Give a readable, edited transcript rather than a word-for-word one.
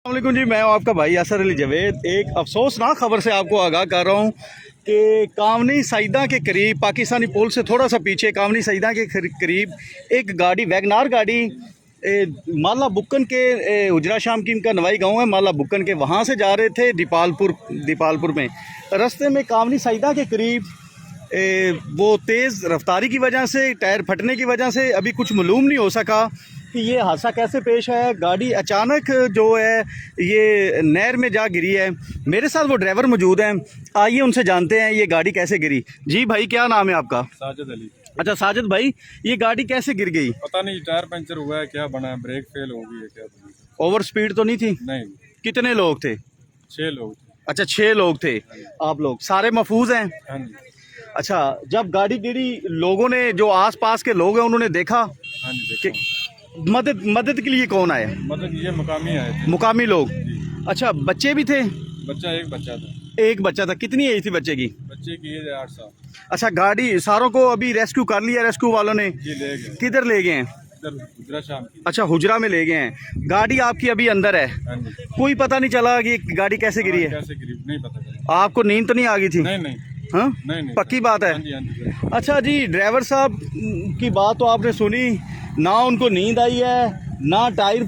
वालेकुम जी, मैं हूं आपका भाई यासर अली जवेद। एक अफसोसनाक खबर से आपको आगाह कर रहा हूं कि कामनी सईदा के करीब, पाकिस्तानी पुल से थोड़ा सा पीछे कामनी सईदा के करीब एक गाड़ी, वैगनार गाड़ी माला बुक्कन के उजरा शामकीन का नवाई गांव है, माला बुक्कन के, वहां से जा रहे थे दीपालपुर में। रास्ते में कामनी सईदा के करीब वो तेज़ रफ्तारी की वजह से, टायर फटने की वजह से अभी कुछ मालूम नहीं हो सका कि ये हादसा कैसे पेश है। गाड़ी अचानक जो है ये नहर में जा गिरी है। मेरे साथ वो ड्राइवर मौजूद हैं, आइए उनसे जानते हैं ये गाड़ी कैसे गिरी। जी भाई, क्या नाम है आपका? साजिद अली। अच्छा साजिद भाई, ये गाड़ी कैसे गिर गई? पता नहीं, टायर पंचर हुआ है, क्या बना है, ब्रेक फेल हो गई है क्या? ओवर स्पीड तो नहीं थी? नहीं। कितने लोग थे? 6 लोग थे। अच्छा 6 लोग थे। आप लोग सारे महफूज हैं? हाँ जी। अच्छा, जब गाड़ी गिरी लोगों ने, जो आस पास के लोग हैं, उन्होंने देखा हाँ जी, कि देखो। मदद के लिए कौन आए? मतलब ये मुकामी आए थे। मुकामी लोग। जी। अच्छा, बच्चे भी थे? एक बच्चा था। एक बच्चा था। कितनी एज थी बच्चे की? बच्चे की एज 8 साल। अच्छा, गाड़ी सारों को अभी रेस्क्यू कर लिया रेस्क्यू वालों ने? जी, ले गए। किधर ले गए हैं? इधर उजरा शाम की। अच्छा, हुजरा में ले गए हैं। गाड़ी आपकी अभी अंदर है? हाँ जी। कोई पता नहीं चला कि गाड़ी कैसे गिरी है? कैसे गिरी नहीं पता चला। आपको नींद तो नहीं आ गई थी? नहीं नहीं। हाँ, नहीं। पक्की बात है? हाँ जी, हाँ जी। अच्छा जी, ड्राइवर साहब की बात तो आपने सुनी ना, उनको नींद आई है ना टायर